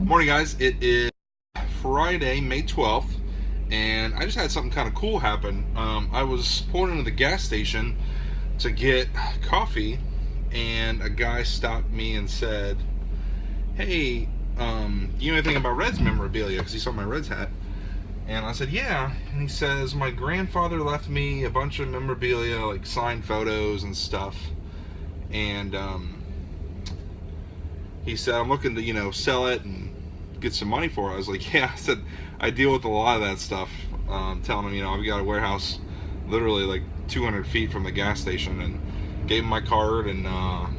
Morning, guys. It is Friday, May 12th, and I just had something kind of cool happen. I was pulling into the gas station to get coffee, and a guy stopped me and said, "Hey, you know anything about Reds memorabilia?" Because he saw my Reds hat. And I said, "Yeah." And he says, "My grandfather left me a bunch of memorabilia, like signed photos and stuff. And he said, I'm looking to, sell it and get some money for it." I was like, "Yeah." I said, "I deal with a lot of that stuff." Telling him, I've got a warehouse literally like 200 feet from the gas station, and gave him my card, and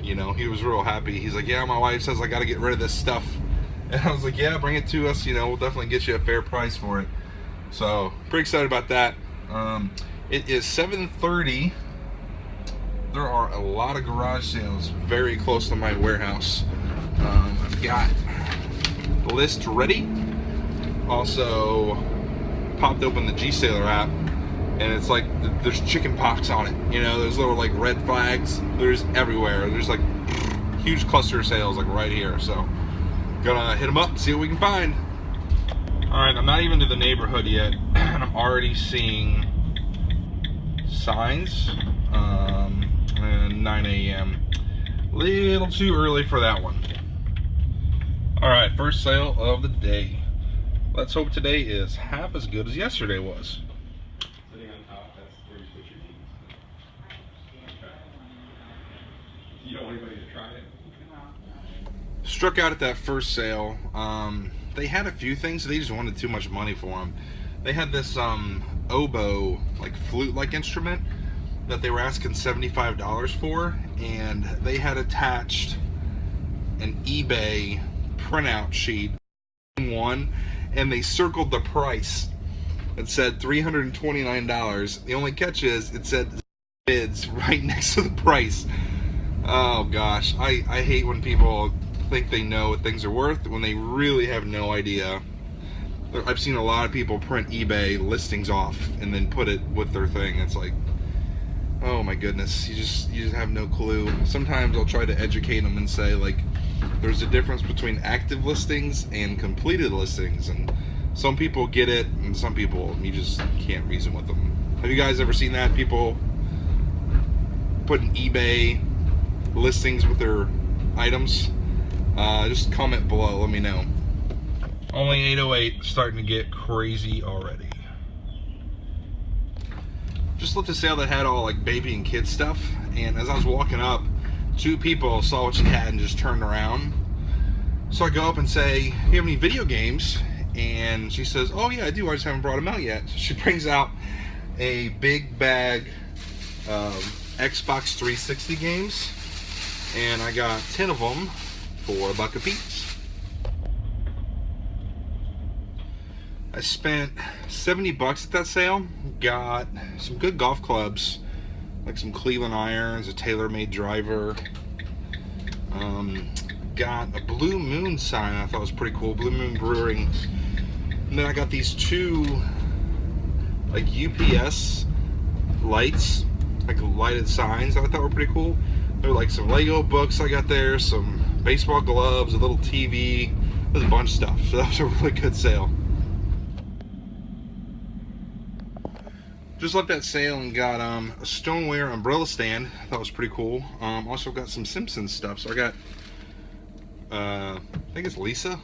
he was real happy. He's like, "Yeah, my wife says I got to get rid of this stuff." And I was like, "Yeah, bring it to us. We'll definitely get you a fair price for it." So pretty excited about that. It is 7:30. There are a lot of garage sales very close to my warehouse. I've got the list ready. Also popped open the Reseller app, and it's like there's chicken pox on it. There's little like red flags. There's everywhere. There's like huge cluster sales like right here. So gonna hit them up, see what we can find. All right, I'm not even to the neighborhood yet, and I'm already seeing signs. And 9 a.m. Little too early for that one. All right, first sale of the day. Let's hope today is half as good as yesterday was. Sitting on top, that's where you put your keys. Okay. You don't want anybody to try it? Struck out at that first sale. They had a few things, they just wanted too much money for them. They had this oboe, like flute-like instrument that they were asking $75 for, and they had attached an eBay printout sheet one, and they circled the price. It said $329. The only catch is it said bids right next to the price. Oh gosh, I hate when people think they know what things are worth when they really have no idea. I've seen a lot of people print eBay listings off and then put it with their thing. It's like, oh my goodness, you just have no clue. Sometimes I'll try to educate them and say, like, there's a difference between active listings and completed listings, and some people get it and some people you just can't reason with them. Have you guys ever seen that? People putting eBay listings with their items? Just comment below, let me know. Only 8:08, starting to get crazy already. Just left a sale that had all like baby and kid stuff, and as I was walking up, two people saw what she had and just turned around. So I go up and say, "You have any video games?" And she says, "Oh yeah, I do, I just haven't brought them out yet." So she brings out a big bag of Xbox 360 games, and I got 10 of them for $1 a piece. I spent $70 at that sale. Got some good golf clubs, like some Cleveland irons, a TaylorMade driver. Got a Blue Moon sign I thought was pretty cool, Blue Moon Brewing. And then I got these two like UPS lights, like lighted signs that I thought were pretty cool. There were like some Lego books I got there, some baseball gloves, a little TV. There's a bunch of stuff. So that was a really good sale. Just left that sale and got a stoneware umbrella stand. I thought was pretty cool. Also got some Simpsons stuff. So I got, I think it's Lisa,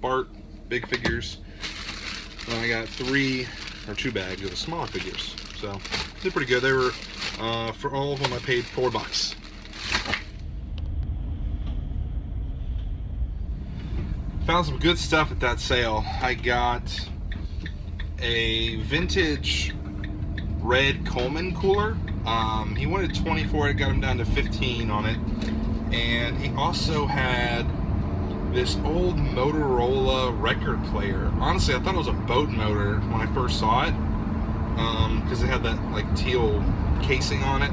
Bart, big figures. And I got 2 bags of the smaller figures. So they're pretty good. They were, for all of them I paid $4. Found some good stuff at that sale. I got a vintage red Coleman cooler. He wanted 20 for it, got him down to 15 on it. And he also had this old Motorola record player. Honestly, I thought it was a boat motor when I first saw it, because it had that like teal casing on it.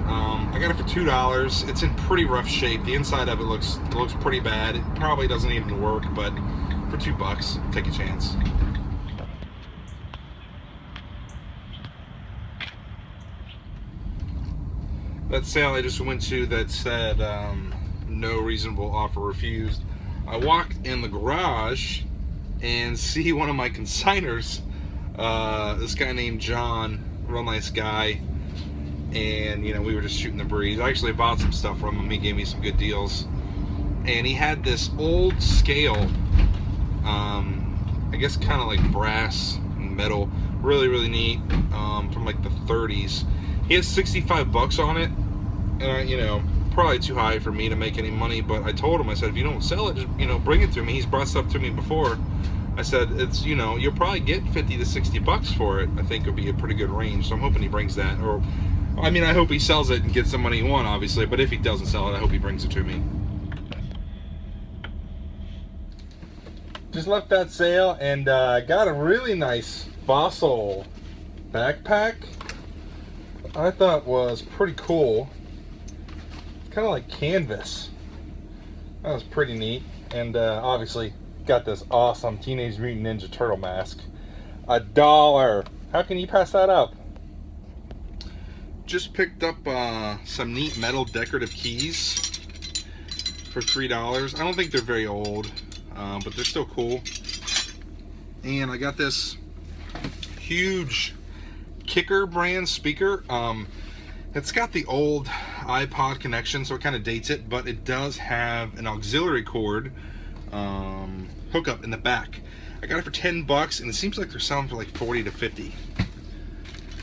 I got it for $2. It's in pretty rough shape. The inside of it looks pretty bad. It probably doesn't even work, but for $2, take a chance. That sale I just went to that said no reasonable offer refused. I walk in the garage and see one of my consigners, this guy named John, real nice guy, and you know, we were just shooting the breeze. I actually bought some stuff from him. He gave me some good deals, and he had this old scale, I guess kind of like brass metal, really neat, from like the 30s. He has 65 bucks on it, and you know, probably too high for me to make any money, but I told him, I said, if you don't sell it, just, you know, bring it to me. He's brought stuff to me before. I said, it's, you know, you'll probably get 50 to 60 bucks for it. I think it'll be a pretty good range, so I'm hoping he brings that. Or, I mean, I hope he sells it and gets the money he won, obviously, but if he doesn't sell it, I hope he brings it to me. Just left that sale and got a really nice fossil backpack. I thought was pretty cool. Kind of like canvas. That was pretty neat. And obviously got this awesome Teenage Mutant Ninja Turtle mask. $1. How can you pass that up? Just picked up some neat metal decorative keys for $3. I don't think they're very old, but they're still cool. And I got this huge Kicker brand speaker. It's got the old iPod connection, so it kind of dates it, but it does have an auxiliary cord hookup in the back. I got it for 10 bucks, and it seems like they're selling for like 40 to 50.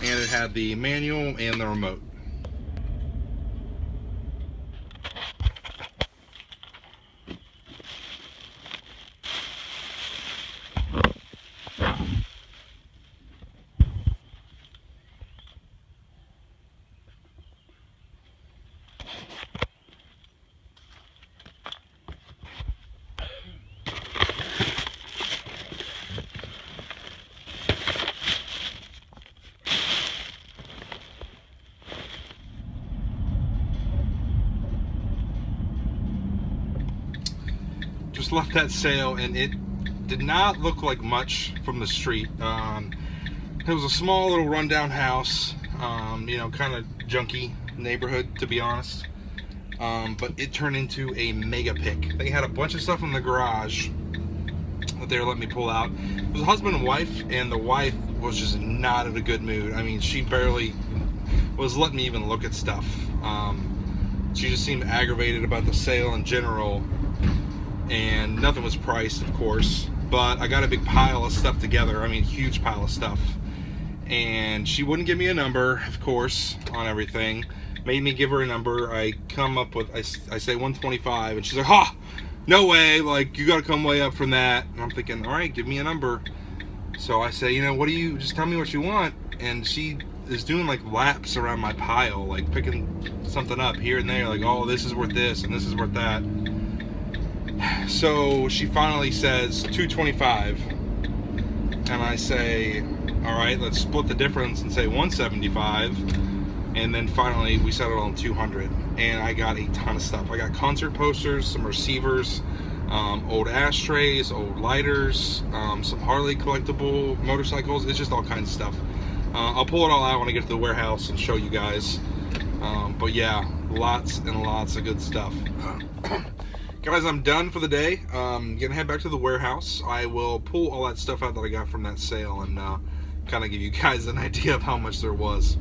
And it had the manual and the remote. Just left that sale, and it did not look like much from the street. It was a small little rundown house, you know, kind of junky neighborhood, to be honest. But it turned into a mega pick. They had a bunch of stuff in the garage that they were letting me pull out. It was a husband and wife, and the wife was just not in a good mood. I mean, she barely was letting me even look at stuff. She just seemed aggravated about the sale in general, and nothing was priced, of course, but I got a big pile of stuff together. I mean, huge pile of stuff, and she wouldn't give me a number, of course, on everything. Made me give her a number. I come up with, I say 125, and she's like, ha, no way, like, you gotta come way up from that. And I'm thinking, all right, give me a number. So I say, you know, what do you, just tell me what you want. And she is doing like laps around my pile, like picking something up here and there, like, oh, this is worth this and this is worth that. So she finally says 225, and I say, all right, let's split the difference and say 175. And then finally we settled on 200, and I got a ton of stuff. I got concert posters, some receivers, old ashtrays, old lighters, some Harley collectible motorcycles. It's just all kinds of stuff. I'll pull it all out when I get to the warehouse and show you guys. But yeah, lots and lots of good stuff. Guys, I'm done for the day. Gonna head back to the warehouse. I will pull all that stuff out that I got from that sale and kind of give you guys an idea of how much there was.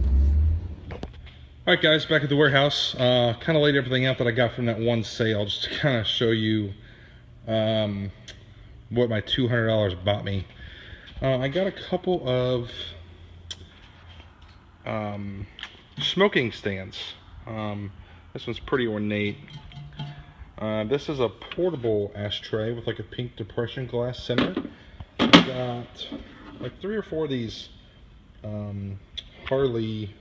All right, guys, back at the warehouse. Kind of laid everything out that I got from that one sale, just to kind of show you what my $200 bought me. I got a couple of smoking stands. This one's pretty ornate. This is a portable ashtray with like a pink depression glass center. I got like 3 or 4 of these Harley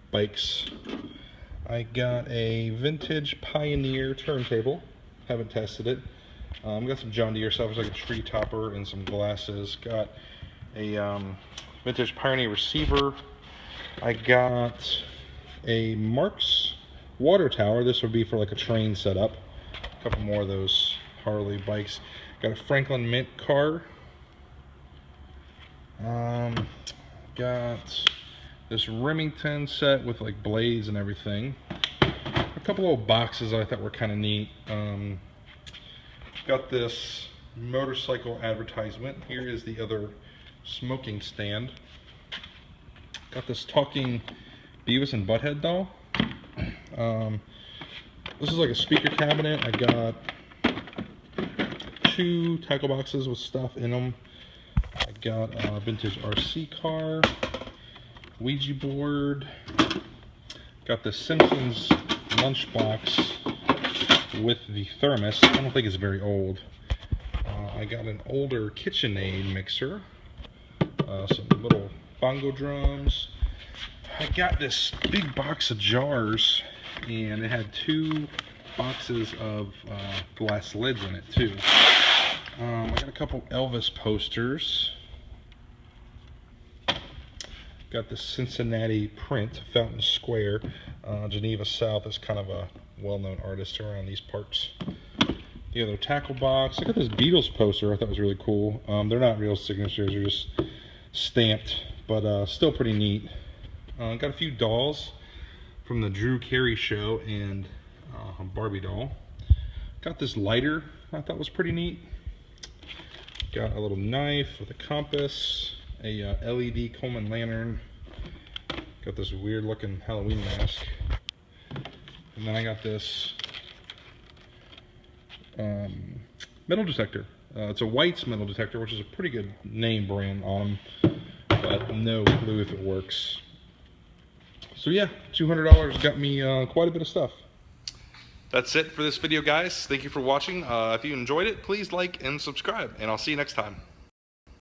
bikes. I got a vintage Pioneer turntable. Haven't tested it. Got some John Deere stuff, like a tree topper and some glasses. Got a vintage Pioneer receiver. I got a Marks water tower. This would be for like a train setup. A couple more of those Harley bikes. Got a Franklin Mint car. Got this Remington set with like blades and everything. A couple old boxes I thought were kind of neat. Got this motorcycle advertisement. Here is the other smoking stand. Got this talking Beavis and Butthead doll. This is like a speaker cabinet. I got 2 tackle boxes with stuff in them. I got a vintage RC car, Ouija board. Got the Simpsons lunchbox with the thermos. I don't think it's very old. I got an older KitchenAid mixer, some little bongo drums. I got this big box of jars, and it had 2 boxes of glass lids in it too. I got a couple Elvis posters. Got the Cincinnati print, Fountain Square. Geneva South is kind of a well-known artist around these parts. The other tackle box. I got this Beatles poster I thought was really cool. They're not real signatures, they're just stamped, but still pretty neat. Got a few dolls from the Drew Carey show and a Barbie doll. Got this lighter I thought was pretty neat. Got a little knife with a compass, a LED Coleman lantern. Got this weird looking Halloween mask. And then I got this metal detector. It's a White's metal detector, which is a pretty good name brand on them, but no clue if it works. So yeah, $200 got me quite a bit of stuff. That's it for this video, guys. Thank you for watching. If you enjoyed it, please like and subscribe, and I'll see you next time.